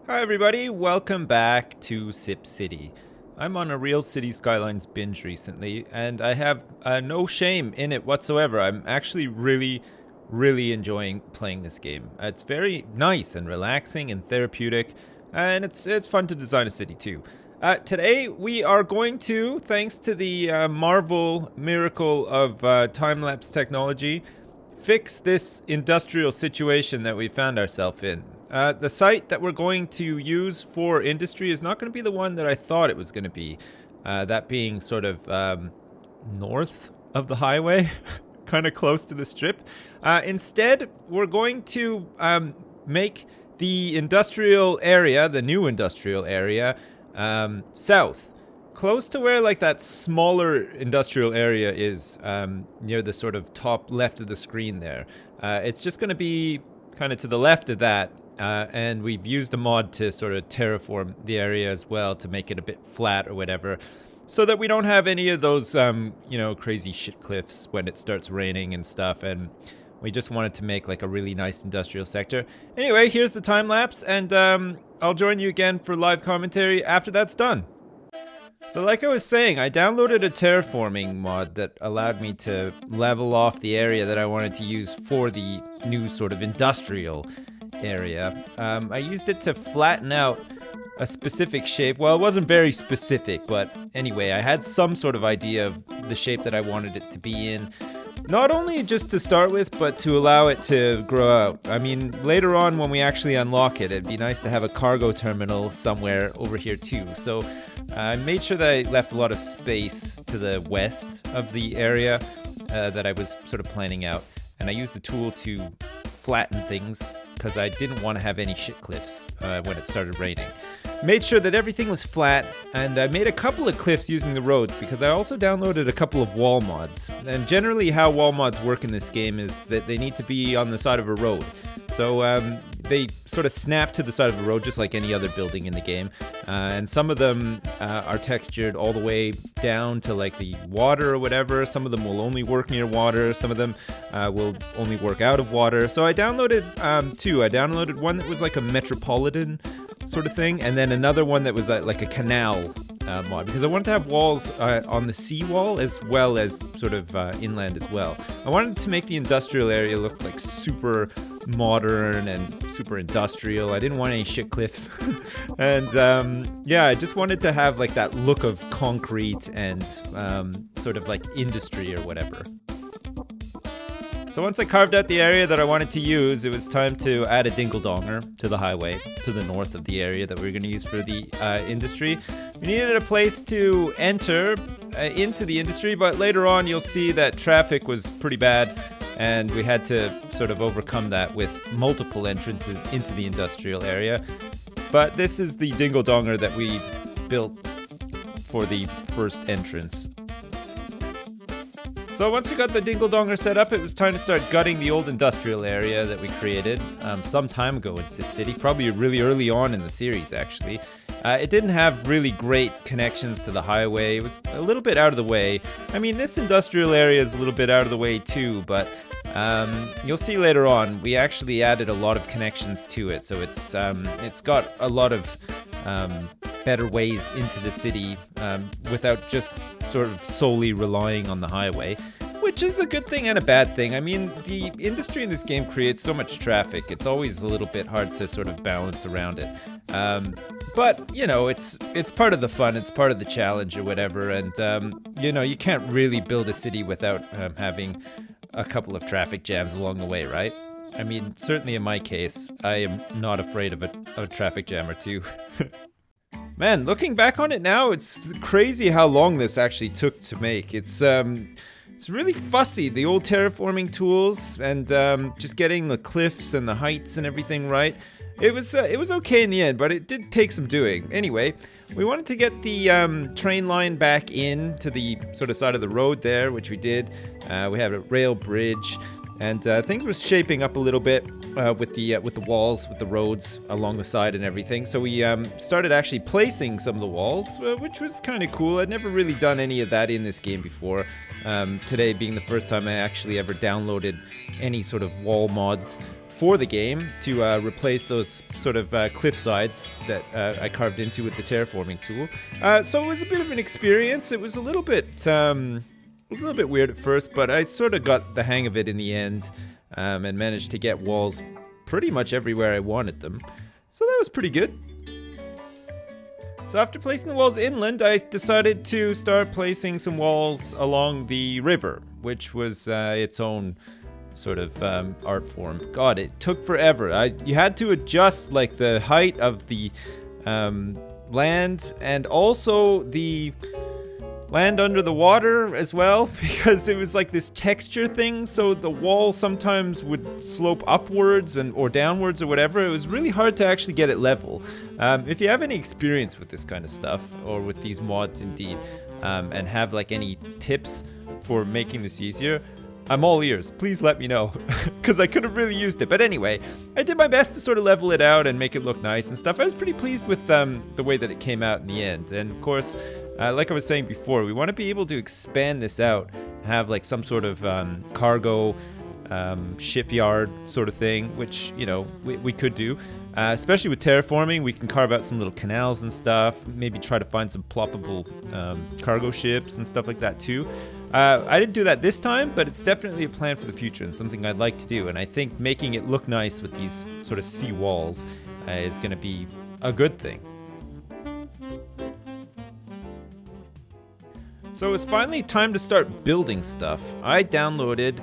Hi everybody, welcome back to Sip City. I'm on a real City Skylines binge recently, and I have no shame in it whatsoever. I'm actually really enjoying playing this game. It's very nice and relaxing and therapeutic, and it's fun to design a city too. Today we are going to, thanks to the Marvel miracle of time-lapse technology, fix this industrial situation that we found ourselves in. The site that we're going to use for industry is not going to be the one that I thought it was going to be. That being sort of north of the highway, kind of close to the strip. Instead, we're going to make the industrial area, the new industrial area, south. Close to where like that smaller industrial area is, near the sort of top left of the screen there. It's just going to be kind of to the left of that. And we've used a mod to sort of terraform the area as well to make it a bit flat or whatever, so that we don't have any of those, crazy shit cliffs when it starts raining and stuff. And we just wanted to make like a really nice industrial sector. Anyway, here's the time lapse, and I'll join you again for live commentary after that's done. So like I was saying, I downloaded a terraforming mod that allowed me to level off the area that I wanted to use for the new sort of industrial area. I used it to flatten out a specific shape. Well, it wasn't very specific, but anyway, I had some sort of idea of the shape that I wanted it to be in. Not only just to start with, but to allow it to grow out. I mean, later on when we actually unlock it, it'd be nice to have a cargo terminal somewhere over here too. So I made sure that I left a lot of space to the west of the area that I was sort of planning out. And I used the tool to flatten things because I didn't want to have any shit cliffs when it started raining. Made sure that everything was flat, and I made a couple of cliffs using the roads because I also downloaded a couple of wall mods. And generally how wall mods work in this game is that they need to be on the side of a road. So they sort of snap to the side of a road just like any other building in the game. And some of them are textured all the way down to like the water or whatever. Some of them will only work near water. Some of them will only work out of water. So I downloaded two. I downloaded one that was like a metropolitan sort of thing, and then another one that was like a canal mod, because I wanted to have walls on the seawall as well as sort of inland as well. I wanted to make the industrial area look like super modern and super industrial. I didn't want any shit cliffs. And yeah, I just wanted to have like that look of concrete and sort of like industry or whatever. So once I carved out the area that I wanted to use, it was time to add a dingle-donger to the highway to the north of the area that we were going to use for the industry. We needed a place to enter into the industry, but later on you'll see that traffic was pretty bad, and we had to sort of overcome that with multiple entrances into the industrial area. But this is the dingle-donger that we built for the first entrance. So once we got the dingle-donger set up, it was time to start gutting the old industrial area that we created some time ago in Sip City, probably really early on in the series actually. It didn't have really great connections to the highway. It was a little bit out of the way. I mean, this industrial area is a little bit out of the way too, but you'll see later on, we actually added a lot of connections to it. So it's got a lot of better ways into the city without just sort of solely relying on the highway, which is a good thing and a bad thing. I mean, the industry in this game creates so much traffic, it's always a little bit hard to sort of balance around it. But, you know, it's part of the fun, it's part of the challenge or whatever, and, you can't really build a city without having a couple of traffic jams along the way, right? I mean, certainly in my case, I am not afraid of a traffic jam or two. Man, looking back on it now, it's crazy how long this actually took to make. It's really fussy, the old terraforming tools, and just getting the cliffs and the heights and everything right. It was okay in the end, but it did take some doing. Anyway, we wanted to get the train line back in to the sort of side of the road there, which we did. We have a rail bridge, and things was shaping up a little bit with the walls, with the roads along the side and everything. So we started actually placing some of the walls, which was kind of cool. I'd never really done any of that in this game before. Today being the first time I actually ever downloaded any sort of wall mods for the game to replace those sort of cliff sides that I carved into with the terraforming tool. So it was a bit of an experience. It was a little bit weird at first, but I sort of got the hang of it in the end, and managed to get walls pretty much everywhere I wanted them. So that was pretty good. So after placing the walls inland, I decided to start placing some walls along the river, which was its own sort of art form. God, it took forever. You had to adjust like the height of the land and also the land under the water as well, because it was like this texture thing, so the wall sometimes would slope upwards or downwards or whatever. It was really hard to actually get it level. If you have any experience with this kind of stuff, or with these mods indeed, and have like any tips for making this easier, I'm all ears. Please let me know, because I could have really used it. But anyway, I did my best to sort of level it out and make it look nice and stuff. I was pretty pleased with the way that it came out in the end. And of course, like I was saying before, we want to be able to expand this out, have like some sort of cargo shipyard sort of thing, which, you know, we could do. Especially with terraforming, we can carve out some little canals and stuff, maybe try to find some ploppable cargo ships and stuff like that too. I didn't do that this time, but it's definitely a plan for the future and something I'd like to do. And I think making it look nice with these sort of sea walls is going to be a good thing. So it's finally time to start building stuff. I downloaded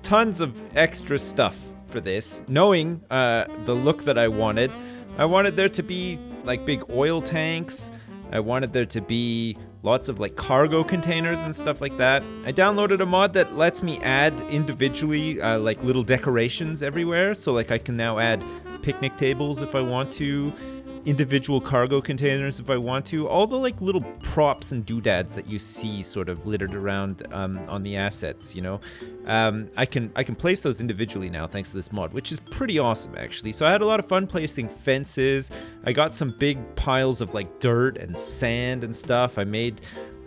tons of extra stuff for this, knowing the look that I wanted. I wanted there to be like big oil tanks. I wanted there to be lots of like cargo containers and stuff like that. I downloaded a mod that lets me add individually like little decorations everywhere. So like I can now add picnic tables if I want to, individual cargo containers if I want to, all the like little props and doodads that you see sort of littered around on the assets, you know. I can place those individually now thanks to this mod, which is pretty awesome actually. So I had a lot of fun placing fences. I got some big piles of like dirt and sand and stuff. I made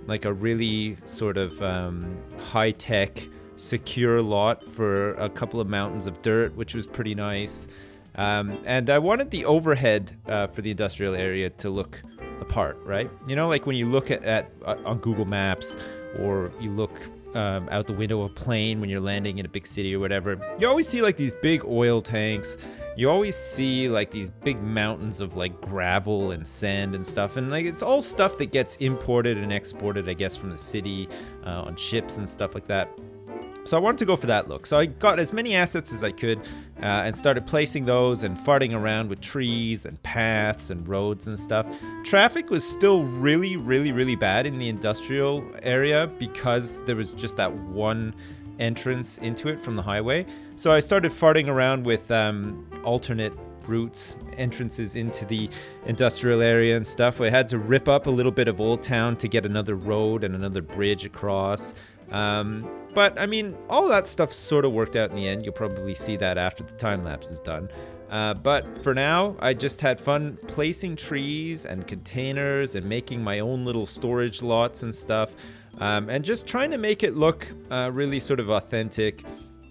like a really sort of high-tech secure lot for a couple of mountains of dirt, which was pretty nice. And I wanted the overhead for the industrial area to look the part, right? You know, like when you look at on Google Maps, or you look out the window of a plane when you're landing in a big city or whatever, you always see like these big oil tanks. You always see like these big mountains of like gravel and sand and stuff. And like it's all stuff that gets imported and exported, I guess, from the city on ships and stuff like that. So I wanted to go for that look. So I got as many assets as I could and started placing those and farting around with trees and paths and roads and stuff. Traffic was still really, really, really bad in the industrial area because there was just that one entrance into it from the highway. So I started farting around with alternate routes, entrances into the industrial area and stuff. I had to rip up a little bit of Old Town to get another road and another bridge across. But I mean, all that stuff sort of worked out in the end. You'll probably see that after the time lapse is done. But for now, I just had fun placing trees and containers and making my own little storage lots and stuff. And just trying to make it look really sort of authentic,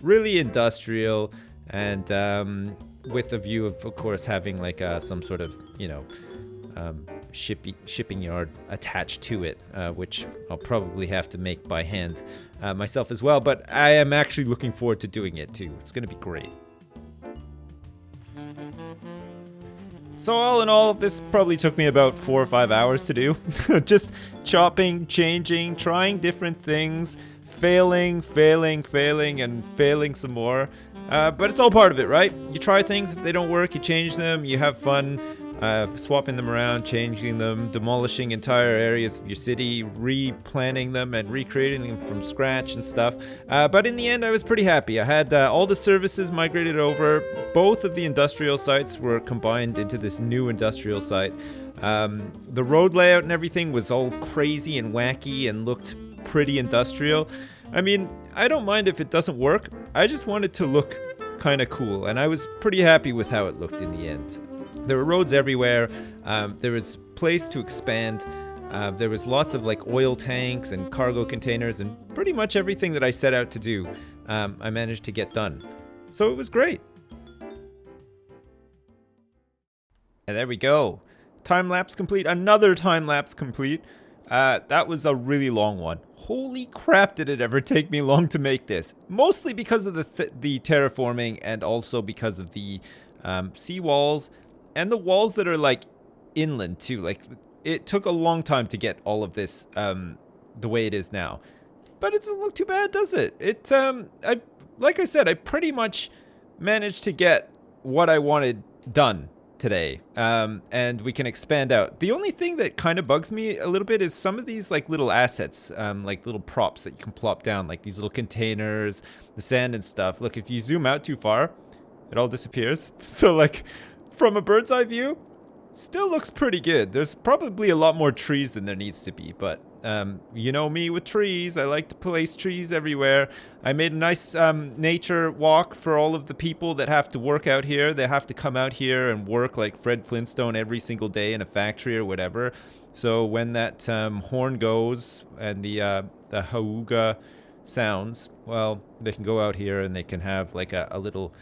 really industrial, and with a view of course, having like some sort of, you know, shipping yard attached to it, which I'll probably have to make by hand myself as well. But I am actually looking forward to doing it too. It's going to be great. So all in all, this probably took me about 4 or 5 hours to do. Just chopping, changing, trying different things, failing, and failing some more. But it's all part of it, right? You try things, if they don't work, you change them, you have fun. Swapping them around, changing them, demolishing entire areas of your city, replanning them and recreating them from scratch and stuff. But in the end, I was pretty happy. I had all the services migrated over. Both of the industrial sites were combined into this new industrial site. The road layout and everything was all crazy and wacky and looked pretty industrial. I mean, I don't mind if it doesn't work. I just want it to look kind of cool, and I was pretty happy with how it looked in the end. There were roads everywhere. There was place to expand. There was lots of like oil tanks and cargo containers, and pretty much everything that I set out to do, I managed to get done. So it was great. And there we go. Time lapse complete. Another time lapse complete. That was a really long one. Holy crap, did it ever take me long to make this? Mostly because of the terraforming and also because of the sea walls and the walls that are like inland too. Like it took a long time to get all of this the way it is now. But it doesn't look too bad, does it? Like I said, I pretty much managed to get what I wanted done today, and we can expand out. The only thing that kind of bugs me a little bit is some of these like little assets, like little props that you can plop down, like these little containers, the sand and stuff. Look, if you zoom out too far, it all disappears. So like from a bird's eye view, still looks pretty good. There's probably a lot more trees than there needs to be, but you know me with trees. I like to place trees everywhere. I made a nice nature walk for all of the people that have to work out here. They have to come out here and work like Fred Flintstone every single day in a factory or whatever. So when that horn goes and the hauga sounds, well, they can go out here and they can have like a little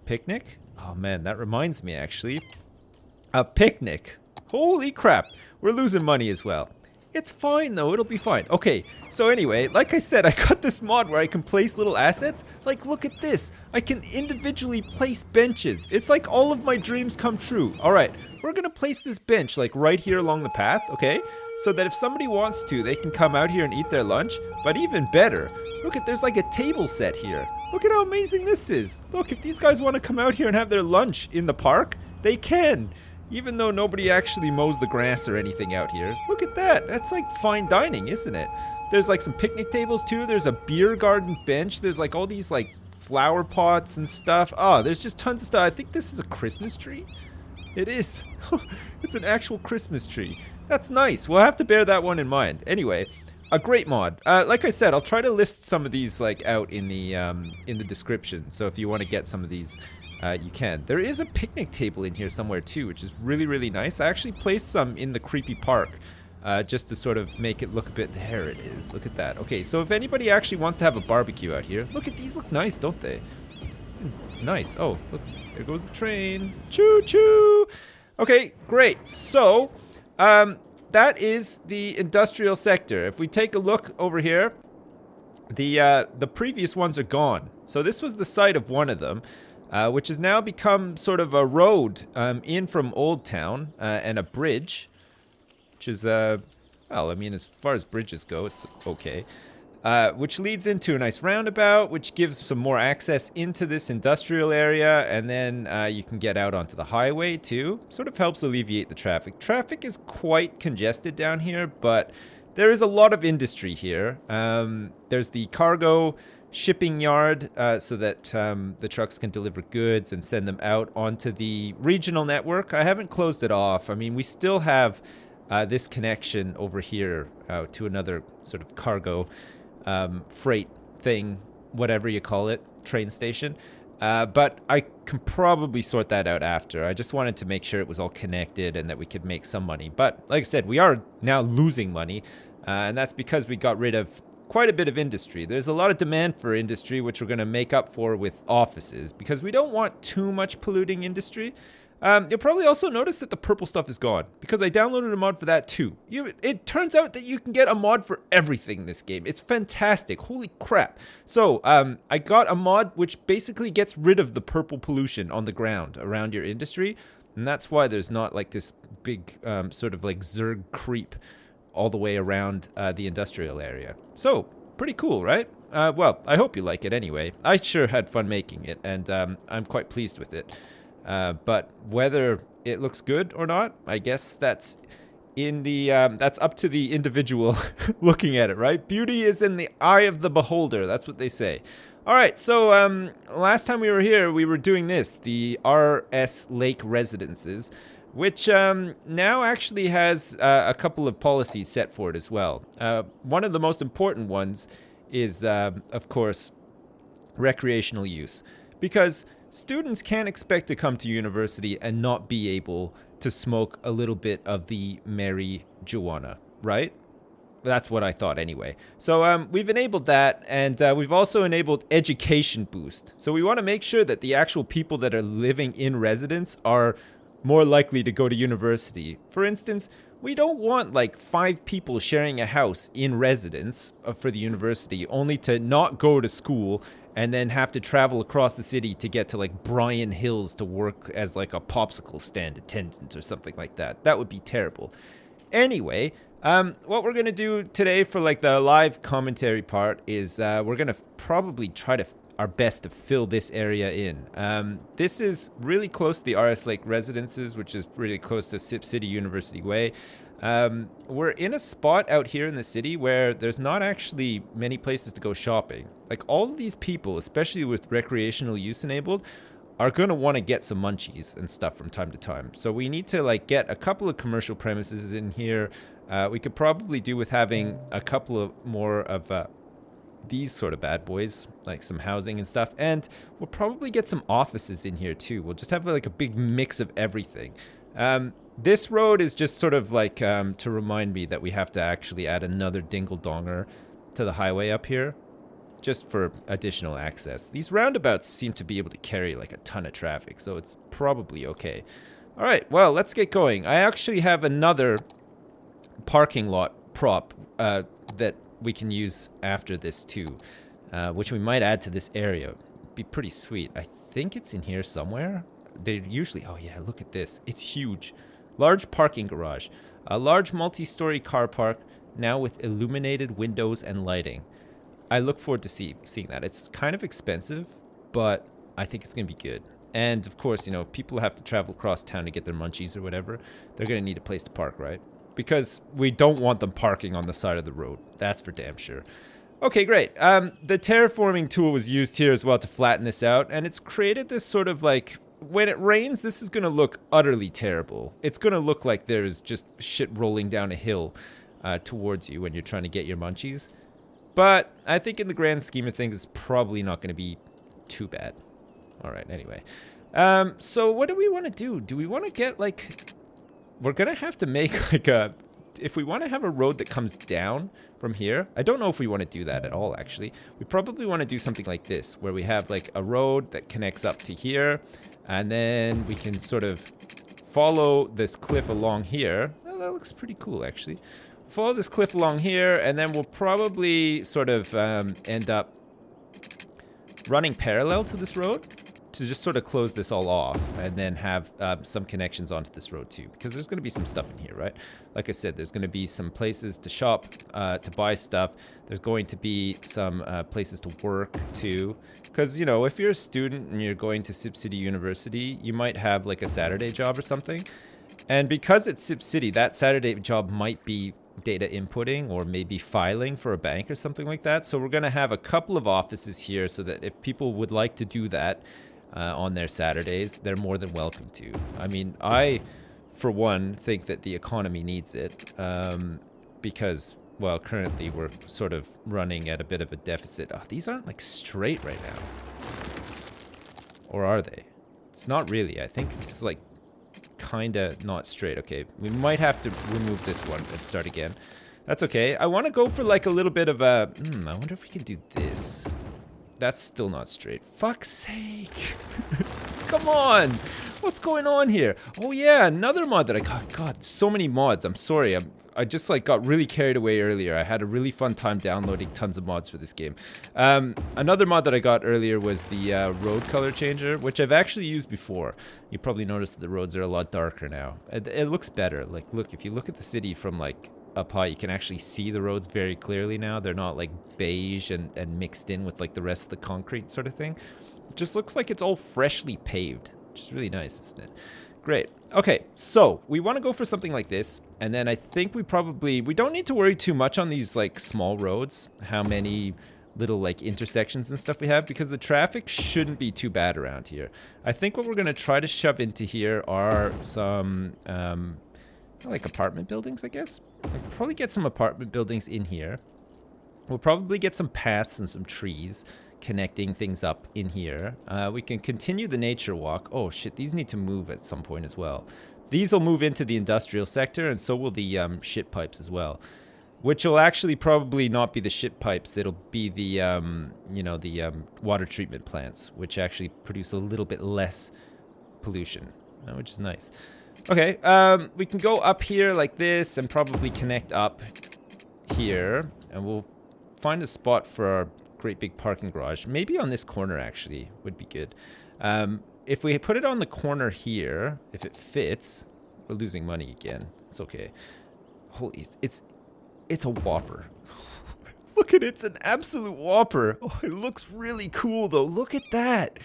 picnic. Oh man, that reminds me actually. A picnic. Holy crap. We're losing money as well. It's fine though, it'll be fine. Okay, so anyway, like I said, I got this mod where I can place little assets. Like, look at this. I can individually place benches. It's like all of my dreams come true. Alright, we're gonna place this bench like right here along the path, okay? So that if somebody wants to, they can come out here and eat their lunch. But even better, look at, there's like a table set here. Look at how amazing this is. Look, if these guys want to come out here and have their lunch in the park, they can. Even though nobody actually mows the grass or anything out here. Look at that. That's like fine dining, isn't it? There's like some picnic tables too. There's a beer garden bench. There's like all these like flower pots and stuff. Oh, there's just tons of stuff. I think this is a Christmas tree. It is. It's an actual Christmas tree. That's nice. We'll have to bear that one in mind. Anyway, a great mod. Like I said, I'll try to list some of these like out in the description. So if you want to get some of these, you can. There is a picnic table in here somewhere too, which is really, really nice. I actually placed some in the creepy park just to sort of make it look a bit... There it is. Look at that. Okay, so if anybody actually wants to have a barbecue out here, look at these. Look nice, don't they? Nice. Oh, look. There goes the train. Choo-choo! Okay, great. So, that is the industrial sector. If we take a look over here, the previous ones are gone. So this was the site of one of them. Which has now become sort of a road in from Old Town and a bridge, which is, well, I mean, as far as bridges go, it's okay. Which leads into a nice roundabout, which gives some more access into this industrial area, and then you can get out onto the highway too. Sort of helps alleviate the traffic. Traffic is quite congested down here, but there is a lot of industry here. There's the cargo shipping yard so that the trucks can deliver goods and send them out onto the regional network. I haven't closed it off. I mean, we still have this connection over here to another sort of cargo freight thing, whatever you call it, train station. But I can probably sort that out after. I just wanted to make sure it was all connected and that we could make some money. But like I said, we are now losing money, and that's because we got rid of quite a bit of industry. There's a lot of demand for industry, which we're going to make up for with offices, because we don't want too much polluting industry. You'll probably also notice that the purple stuff is gone, because I downloaded a mod for that too. It turns out that you can get a mod for everything in this game. It's fantastic. Holy crap. So I got a mod which basically gets rid of the purple pollution on the ground around your industry, and that's why there's not like this big sort of like Zerg creep all the way around the industrial area. So, pretty cool, right? Well, I hope you like it anyway. I sure had fun making it, and I'm quite pleased with it. But whether it looks good or not, I guess that's that's up to the individual looking at it, right? Beauty is in the eye of the beholder. That's what they say. All right, so last time we were here, we were doing this, the RS Lake Residences, which now actually has a couple of policies set for it as well. One of the most important ones is, of course, recreational use. Because students can't expect to come to university and not be able to smoke a little bit of the marijuana, right? That's what I thought anyway. So we've enabled that, and we've also enabled education boost. So we want to make sure that the actual people that are living in residence are more likely to go to university. For instance, we don't want like 5 people sharing a house in residence for the university only to not go to school and then have to travel across the city to get to like Bryan Hills to work as like a popsicle stand attendant or something like that. That would be terrible. Anyway, what we're going to do today for like the live commentary part is we're going to probably try to our best to fill this area in. This is really close to the RS Lake residences, which is really close to Sip City University Way. We're in a spot out here in the city where there's not actually many places to go shopping. Like all of these people, especially with recreational use enabled, are going to want to get some munchies and stuff from time to time. So we need to like get a couple of commercial premises in here. We could probably do with having a couple of more of these sort of bad boys, like some housing and stuff. And we'll probably get some offices in here too. We'll just have like a big mix of everything. This road is just sort of like to remind me that we have to actually add another dingle-donger to the highway up here, just for additional access. These roundabouts seem to be able to carry like a ton of traffic, so it's probably okay. All right, well, let's get going. I actually have another parking lot prop that we can use after this too, which we might add to this area. It'd be pretty sweet. I think it's in here somewhere. They usually, oh yeah, look at this. It's huge. Large parking garage. A large multi-story car park, now with illuminated windows and lighting. I look forward to seeing that. It's kind of expensive, but I think it's going to be good. And of course, you know, if people have to travel across town to get their munchies or whatever, they're going to need a place to park, right? Because we don't want them parking on the side of the road. That's for damn sure. Okay, great. The terraforming tool was used here as well to flatten this out, and it's created this sort of like, when it rains, this is going to look utterly terrible. It's going to look like there's just shit rolling down a hill towards you when you're trying to get your munchies. But I think in the grand scheme of things, it's probably not going to be too bad. All right, anyway. So what do we want to do? Do we want to get like... We're going to have to make like a... If we want to have a road that comes down from here, I don't know if we want to do that at all, actually. We probably want to do something like this, where we have like a road that connects up to here, and then we can sort of follow this cliff along here. Oh, that looks pretty cool, actually. Follow this cliff along here, and then we'll probably sort of end up running parallel to this road to just sort of close this all off, and then have some connections onto this road too, because there's going to be some stuff in here, right? Like I said, there's going to be some places to shop, to buy stuff. There's going to be some places to work too, because, you know, if you're a student and you're going to Sip City University, you might have like a Saturday job or something. And because it's Sip City, that Saturday job might be data inputting or maybe filing for a bank or something like that. So we're going to have a couple of offices here so that if people would like to do that on their Saturdays, they're more than welcome to. I mean, I, for one, think that the economy needs it because, well, currently we're sort of running at a bit of a deficit. Oh, these aren't like straight right now. Or are they? It's not really. I think it's like kind of not straight. Okay, we might have to remove this one and start again. That's okay. I want to go for like a little bit of a... I wonder if we can do this. That's still not straight. Fuck's sake. Come on. What's going on here? Oh yeah, another mod that I got. God, so many mods. I'm sorry. I just like got really carried away earlier. I had a really fun time downloading tons of mods for this game. Another mod that I got earlier was the road color changer, which I've actually used before. You probably noticed that the roads are a lot darker now. It looks better. Like, look, if you look at the city from like up high, you can actually see the roads very clearly now. They're not like beige and mixed in with like the rest of the concrete sort of thing. It just looks like it's all freshly paved, which is really nice, isn't it? Great. Okay, so we want to go for something like this, and then I think we don't need to worry too much on these like small roads, how many little like intersections and stuff we have, because the traffic shouldn't be too bad around here. I think what we're going to try to shove into here are some like apartment buildings, I guess. We'll probably get some apartment buildings in here. We'll probably get some paths and some trees connecting things up in here. We can continue the nature walk. Oh shit, these need to move at some point as well. These will move into the industrial sector, and so will the shit pipes as well. Which will actually probably not be the shit pipes. It'll be the, water treatment plants, which actually produce a little bit less pollution. which is nice. Okay, we can go up here like this and probably connect up here, and we'll find a spot for our great big parking garage. Maybe on this corner, actually, would be good. If we put it on the corner here, if it fits, we're losing money again. It's okay. Holy, it's a whopper. Look at it, it's an absolute whopper. Oh, it looks really cool, though. Look at that.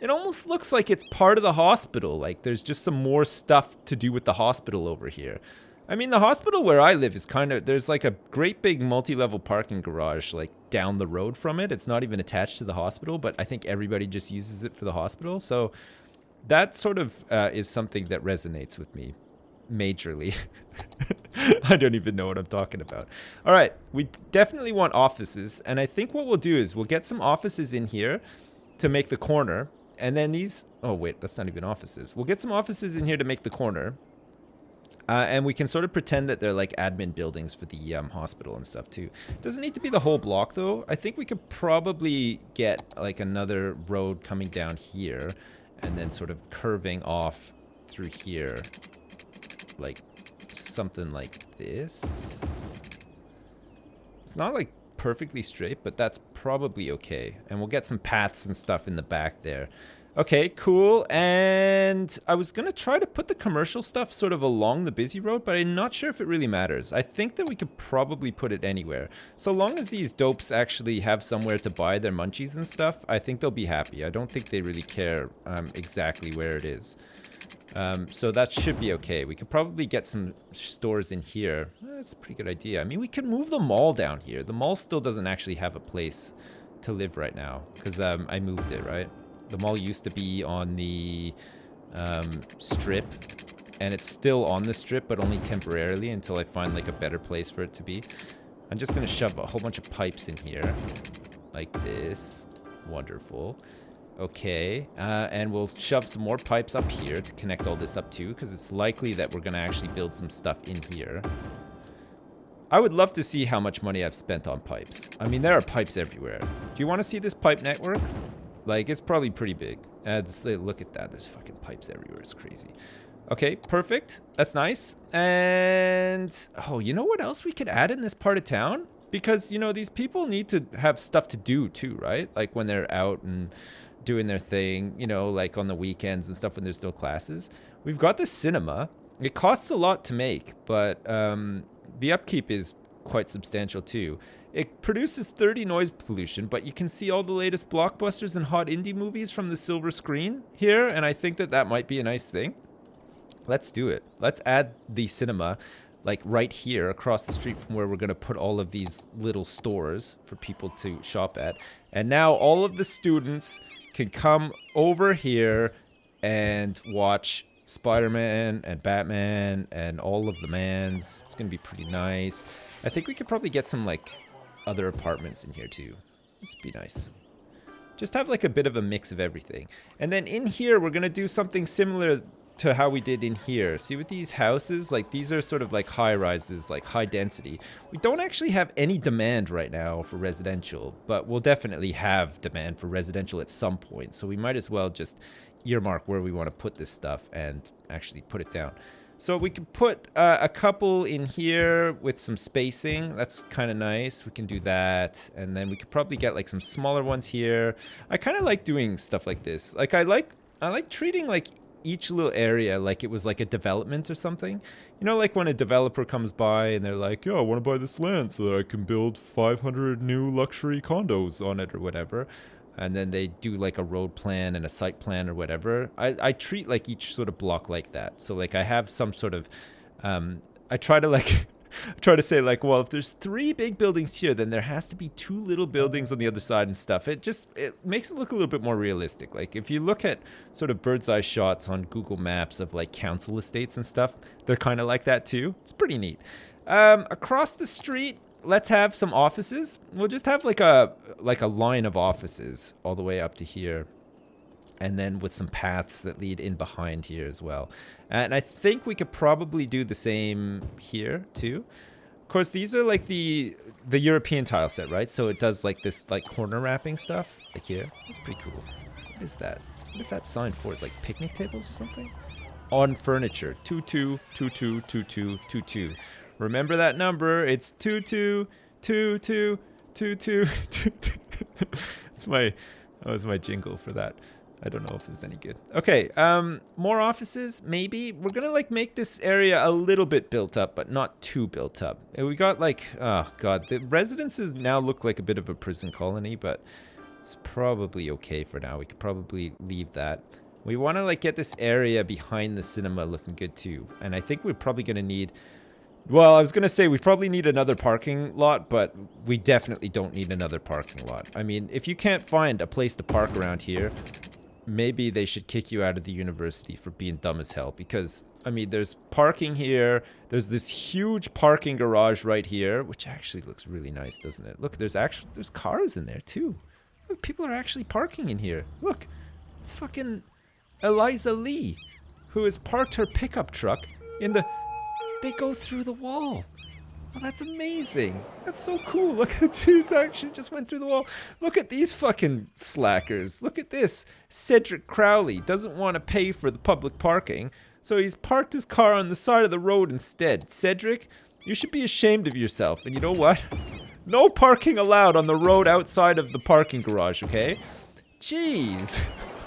It almost looks like it's part of the hospital. Like there's just some more stuff to do with the hospital over here. I mean, the hospital where I live is kind of, there's like a great big multi-level parking garage like down the road from it. It's not even attached to the hospital, but I think everybody just uses it for the hospital. So that sort of is something that resonates with me majorly. I don't even know what I'm talking about. All right, we definitely want offices. And I think what we'll do is we'll get some offices in here to make the corner. And then these, oh wait, that's not even offices. We'll get some offices in here to make the corner. And we can sort of pretend that they're like admin buildings for the hospital and stuff too. Doesn't need to be the whole block though. I think we could probably get like another road coming down here and then sort of curving off through here. Like something like this. It's not like perfectly straight, but that's probably okay. And we'll get some paths and stuff in the back there. Okay, cool. And I was going to try to put the commercial stuff sort of along the busy road, but I'm not sure if it really matters. I think that we could probably put it anywhere. So long as these dopes actually have somewhere to buy their munchies and stuff, I think they'll be happy. I don't think they really care exactly where it is. So that should be okay. We could probably get some stores in here. That's a pretty good idea. I mean, we could move the mall down here. The mall still doesn't actually have a place to live right now because I moved it, right? The mall used to be on the strip, and it's still on the strip, but only temporarily until I find like a better place for it to be. I'm just going to shove a whole bunch of pipes in here like this. Wonderful. Okay, and we'll shove some more pipes up here to connect all this up too, because it's likely that we're going to actually build some stuff in here. I would love to see how much money I've spent on pipes. I mean, there are pipes everywhere. Do you want to see this pipe network? Like, it's probably pretty big. Look at that. There's fucking pipes everywhere. It's crazy. Okay, perfect. That's nice. And, oh, you know what else we could add in this part of town? Because, you know, these people need to have stuff to do too, right? Like when they're out and doing their thing, you know, like on the weekends and stuff when there's no classes. We've got this cinema. It costs a lot to make, but the upkeep is quite substantial too. It produces 30 noise pollution, but you can see all the latest blockbusters and hot indie movies from the silver screen here, and I think that that might be a nice thing. Let's do it. Let's add the cinema like right here across the street from where we're going to put all of these little stores for people to shop at. And now all of the students can come over here and watch Spider-Man and Batman and all of the mans. It's going to be pretty nice. I think we could probably get some like other apartments in here too. This would be nice. Just have like a bit of a mix of everything. And then in here, we're going to do something similar to how we did in here. See, with these houses, like these are sort of like high rises, like high density. We don't actually have any demand right now for residential, but we'll definitely have demand for residential at some point. So we might as well just earmark where we want to put this stuff and actually put it down. So we can put a couple in here with some spacing. That's kind of nice. We can do that. And then we could probably get like some smaller ones here. I kind of like doing stuff like this. Like I like treating like each little area like it was like a development or something. You know, like when a developer comes by and they're like, yeah, I want to buy this land so that I can build 500 new luxury condos on it or whatever. And then they do like a road plan and a site plan or whatever. I treat like each sort of block like that. So like I have some sort of, I try to like, try to say like, well, if there's 3 big buildings here, then there has to be 2 little buildings on the other side and stuff. It makes it look a little bit more realistic. Like if you look at sort of bird's eye shots on Google Maps of like council estates and stuff, they're kind of like that too. It's pretty neat. Across the street, let's have some offices. We'll just have like a line of offices all the way up to here. And then with some paths that lead in behind here as well. And I think we could probably do the same here too. Of course, these are like the European tile set, right? So it does like this like corner wrapping stuff like here. That's pretty cool. What is that? What is that sign for? It's like picnic tables or something? on furniture. 22222222. Remember that number. It's 22222222. That was my jingle for that. I don't know if it's any good. Okay, more offices, maybe. We're gonna like make this area a little bit built up, but not too built up. And we got like, oh god, the residences now look like a bit of a prison colony, but it's probably okay for now. We could probably leave that. We want to like get this area behind the cinema looking good too. And I think we're probably gonna need, well, I was gonna say we probably need another parking lot, but we definitely don't need another parking lot. I mean, if you can't find a place to park around here, maybe they should kick you out of the university for being dumb as hell, because I mean there's parking here, there's this huge parking garage right here, which actually looks really nice, doesn't it? Look, there's cars in there too. Look, people are actually parking in here. Look, it's fucking Eliza Lee, who has parked her pickup truck in the, they go through the wall. Oh, that's amazing. That's so cool. Look at dude actually just went through the wall. Look at these fucking slackers. Look at this. Cedric Crowley doesn't want to pay for the public parking, so he's parked his car on the side of the road instead. Cedric, you should be ashamed of yourself. And you know what? No parking allowed on the road outside of the parking garage, okay? Jeez.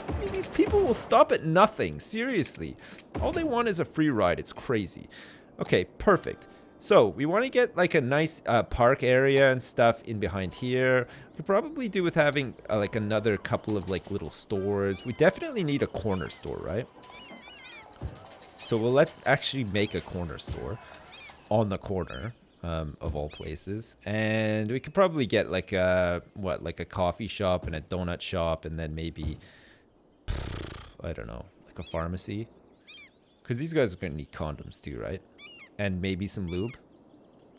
I mean, these people will stop at nothing. Seriously. All they want is a free ride. It's crazy. Okay, perfect. So, we want to get like a nice park area and stuff in behind here. We could probably do with having like another couple of like little stores. We definitely need a corner store, right? So we'll actually make a corner store on the corner of all places. And we could probably get like a, like a coffee shop and a donut shop, and then maybe, I don't know, like a pharmacy. Because these guys are going to need condoms too, right? And maybe some lube,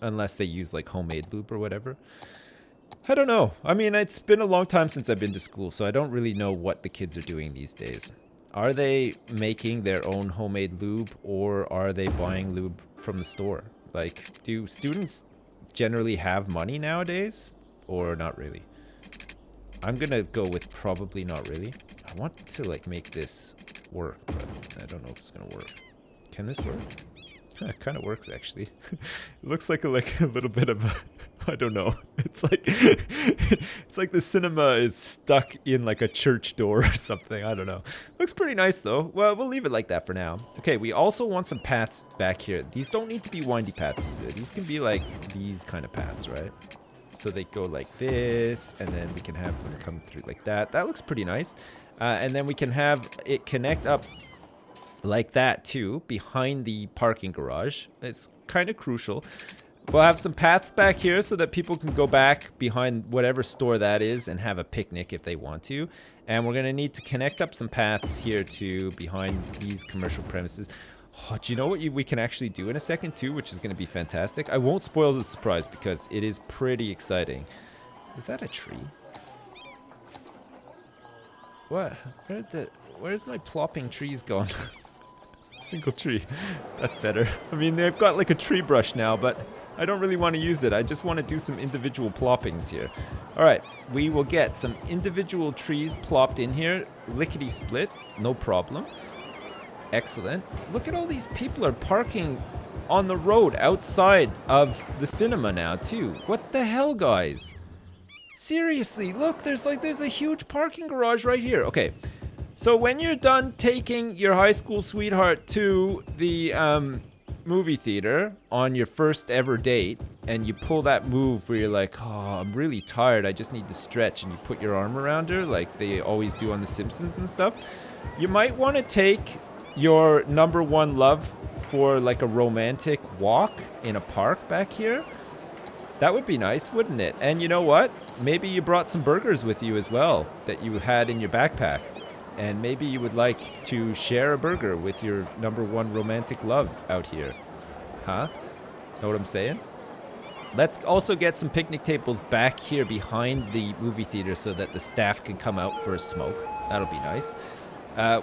unless they use like homemade lube or whatever. I don't know. I mean, it's been a long time since I've been to school, so I don't really know what the kids are doing these days. Are they making their own homemade lube, or are they buying lube from the store? Like, do students generally have money nowadays, or not really? I'm gonna go with probably not really. I want to like make this work, but I don't know if it's gonna work. Can this work? It kind of works actually. It looks like a little bit of a, I don't know. It's like the cinema is stuck in like a church door or something. I don't know. Looks pretty nice though. Well, we'll leave it like that for now. Okay, we also want some paths back here. These don't need to be windy paths either. These can be like these kind of paths, right? So they go like this, and then we can have them come through like that. That looks pretty nice. And then we can have it connect up like that too, behind the parking garage. It's kind of crucial. We'll have some paths back here so that people can go back behind whatever store that is and have a picnic if they want to. And we're going to need to connect up some paths here too behind these commercial premises. Oh, do you know what we can actually do in a second too, which is going to be fantastic? I won't spoil the surprise because it is pretty exciting. Is that a tree? What? Where's my plopping trees gone? Single tree. That's better. I mean, they've got like a tree brush now, but I don't really want to use it. I just want to do some individual ploppings here. All right, we will get some individual trees plopped in here. Lickety split, no problem. Excellent. Look at all these people are parking on the road outside of the cinema now too. What the hell, guys? Seriously, look, there's a huge parking garage right here. Okay. So when you're done taking your high school sweetheart to the movie theater on your first ever date, and you pull that move where you're like, oh, I'm really tired, I just need to stretch, and you put your arm around her like they always do on The Simpsons and stuff, you might want to take your number one love for like a romantic walk in a park back here. That would be nice, wouldn't it? And you know what? Maybe you brought some burgers with you as well that you had in your backpack. And maybe you would like to share a burger with your number one romantic love out here. Huh? Know what I'm saying? Let's also get some picnic tables back here behind the movie theater so that the staff can come out for a smoke. That'll be nice.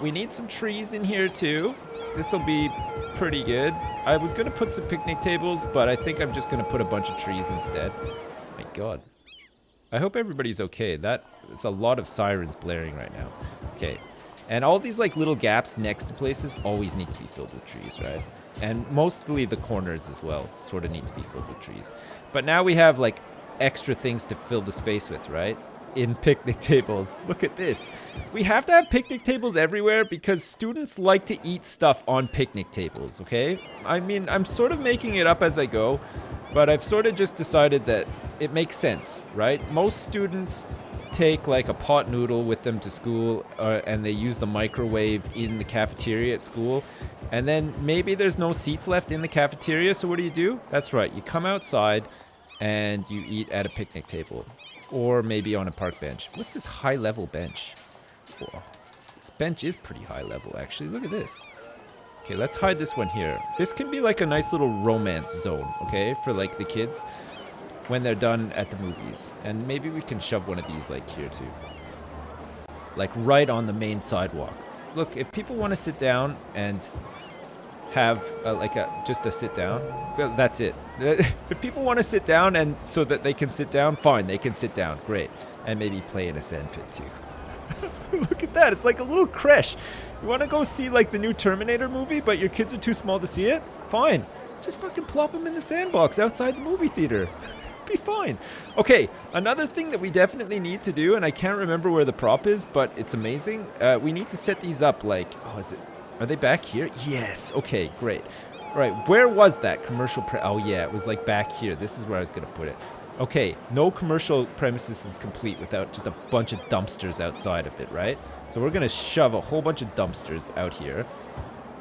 We need some trees in here too. This will be pretty good. I was going to put some picnic tables, but I think I'm just going to put a bunch of trees instead. My God. I hope everybody's okay. That is a lot of sirens blaring right now. Okay. And all these like little gaps next to places always need to be filled with trees, right? And mostly the corners as well sort of need to be filled with trees. But now we have like extra things to fill the space with, right? In picnic tables. Look at this. We have to have picnic tables everywhere because students like to eat stuff on picnic tables, okay? I mean, I'm sort of making it up as I go, but I've sort of just decided that it makes sense, right? Most students take like a pot noodle with them to school and they use the microwave in the cafeteria at school, and then maybe there's no seats left in the cafeteria, so what do? That's right, you come outside and you eat at a picnic table or maybe on a park bench. What's this high level bench? Whoa. This bench is pretty high level actually. Look at this. Okay, let's hide this one here. This can be like a nice little romance zone, okay, for like the kids when they're done at the movies. And maybe we can shove one of these like here too. Like right on the main sidewalk. Look, if people want to sit down and have just a sit down, that's it. If people want to sit down and so that they can sit down, fine, they can sit down, great. And maybe play in a sand pit too. Look at that, it's like a little creche. You want to go see like the new Terminator movie, but your kids are too small to see it? Fine, just fucking plop them in the sandbox outside the movie theater. Be fine. Okay, another thing that we definitely need to do, and I can't remember where the prop is, but it's amazing. We need to set these up like, are they back here? Yes. Okay, great. All right, where was that commercial oh yeah, it was like back here. This is where I was gonna put it. Okay, no commercial premises is complete without just a bunch of dumpsters outside of it, right? So we're gonna shove a whole bunch of dumpsters out here.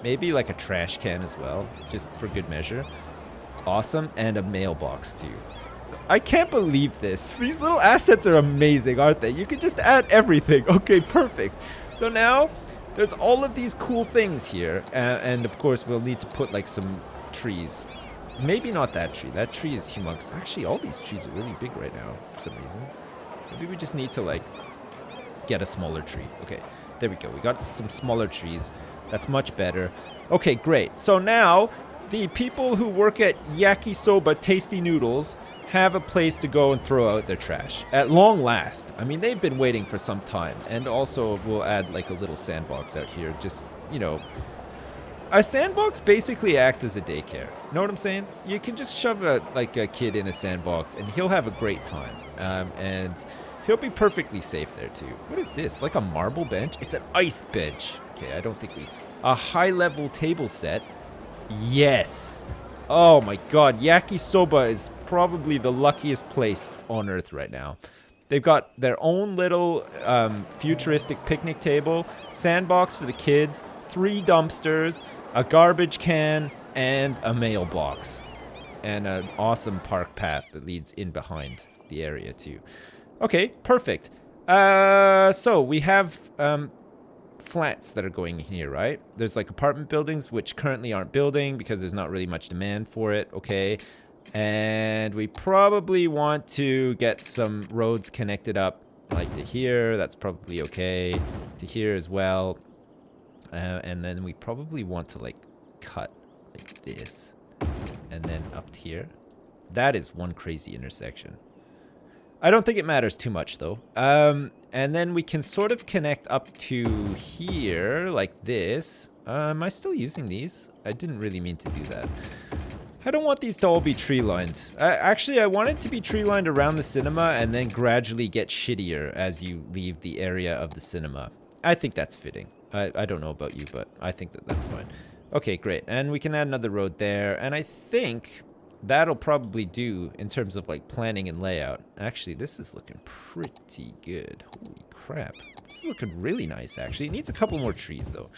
Maybe like a trash can as well, just for good measure. Awesome, and a mailbox too. I can't believe this. These little assets are amazing, aren't they? You can just add everything. Okay, perfect. So now there's all of these cool things here. And of course, we'll need to put like some trees. Maybe not that tree. That tree is humongous. Actually, all these trees are really big right now for some reason. Maybe we just need to like get a smaller tree. Okay, there we go. We got some smaller trees. That's much better. Okay, great. So now the people who work at Yakisoba Tasty Noodles have a place to go and throw out their trash. At long last. I mean, they've been waiting for some time. And also, we'll add like a little sandbox out here. Just, you know, a sandbox basically acts as a daycare. You know what I'm saying? You can just shove a kid in a sandbox and he'll have a great time. And he'll be perfectly safe there too. What is this? Like a marble bench? It's an ice bench. Okay, I don't think a high-level table set. Yes. Oh my god, Yakisoba is probably the luckiest place on earth right now. They've got their own little futuristic picnic table, sandbox for the kids, 3 dumpsters, a garbage can, and a mailbox. And an awesome park path that leads in behind the area too. Okay, perfect. So we have flats that are going here, right? There's like apartment buildings which currently aren't building because there's not really much demand for it. Okay, and we probably want to get some roads connected up like to here. That's probably okay. To here as well. And then we probably want to like cut like this and then up to here. That is one crazy intersection. I don't think it matters too much though. And then we can sort of connect up to here like this. Am I still using these? I didn't really mean to do that. I don't want these to all be tree lined. Actually, I want it to be tree lined around the cinema and then gradually get shittier as you leave the area of the cinema. I think that's fitting. I don't know about you, but I think that that's fine. Okay, great. And we can add another road there. And I think that'll probably do in terms of like planning and layout. Actually, this is looking pretty good. Holy crap. This is looking really nice, actually. It needs a couple more trees, though.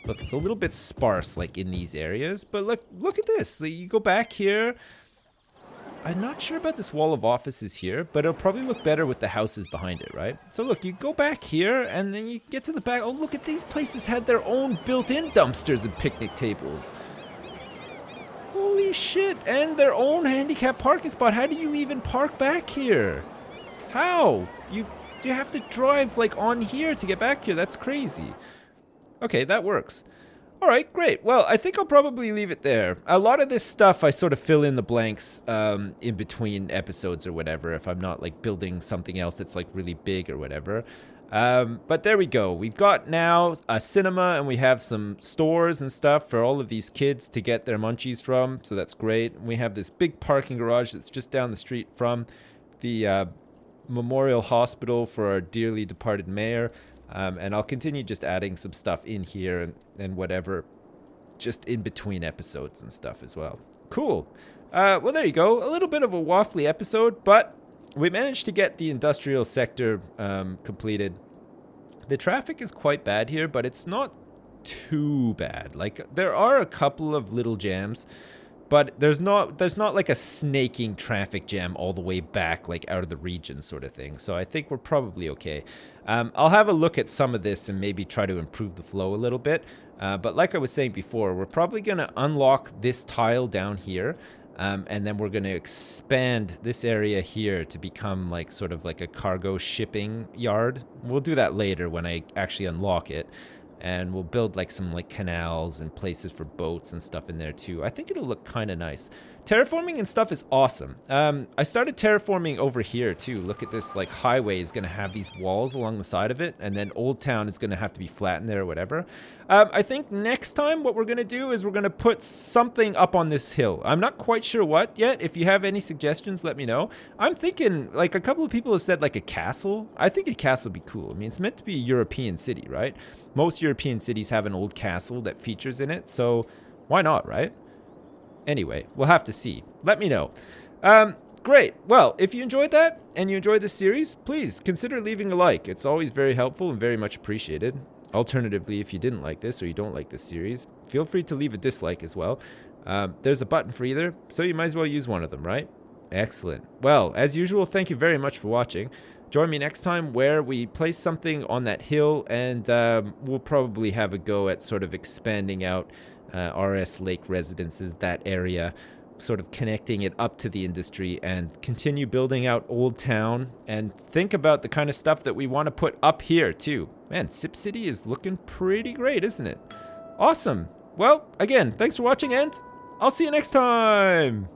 Look, it's a little bit sparse, like, in these areas. But look at this. You go back here. I'm not sure about this wall of offices here, but it'll probably look better with the houses behind it, right? So look, you go back here, and then you get to the back. Oh, look at these places had their own built-in dumpsters and picnic tables. Holy shit, and their own handicap parking spot. How do you even park back here? How? You have to drive, like, on here to get back here. That's crazy. Okay, that works. All right, great. Well, I think I'll probably leave it there. A lot of this stuff, I sort of fill in the blanks in between episodes or whatever if I'm not, like, building something else that's, like, really big or whatever. But there we go. We've got now a cinema and we have some stores and stuff for all of these kids to get their munchies from. So that's great. We have this big parking garage that's just down the street from the Memorial Hospital for our dearly departed mayor. And I'll continue just adding some stuff in here and whatever, just in between episodes and stuff as well. Cool. Well, there you go. A little bit of a waffly episode, but we managed to get the industrial sector completed. The traffic is quite bad here, but it's not too bad. Like, there are a couple of little jams, but there's not like a snaking traffic jam all the way back, like out of the region sort of thing. So I think we're probably okay. I'll have a look at some of this and maybe try to improve the flow a little bit. But like I was saying before, we're probably going to unlock this tile down here. And then we're going to expand this area here to become like sort of like a cargo shipping yard. We'll do that later when I actually unlock it. And we'll build like some like canals and places for boats and stuff in there too. I think it'll look kind of nice. Terraforming and stuff is awesome. I started terraforming over here too. Look at this, like highway is going to have these walls along the side of it. And then Old Town is going to have to be flattened there or whatever. I think next time what we're going to do is we're going to put something up on this hill. I'm not quite sure what yet. If you have any suggestions, let me know. I'm thinking, like, a couple of people have said like a castle. I think a castle would be cool. I mean, it's meant to be a European city, right? Most European cities have an old castle that features in it. So why not, right? Anyway, we'll have to see. Let me know. Great. Well, if you enjoyed that and you enjoyed this series, please consider leaving a like. It's always very helpful and very much appreciated. Alternatively, if you didn't like this or you don't like this series, feel free to leave a dislike as well. There's a button for either, so you might as well use one of them, right? Excellent. Well, as usual, thank you very much for watching. Join me next time where we place something on that hill, and we'll probably have a go at sort of expanding out RS Lake Residences, that area, sort of connecting it up to the industry, and continue building out Old Town, and think about the kind of stuff that we want to put up here too. Man, Sip City is looking pretty great, isn't it? Awesome. Well, again, thanks for watching, and I'll see you next time.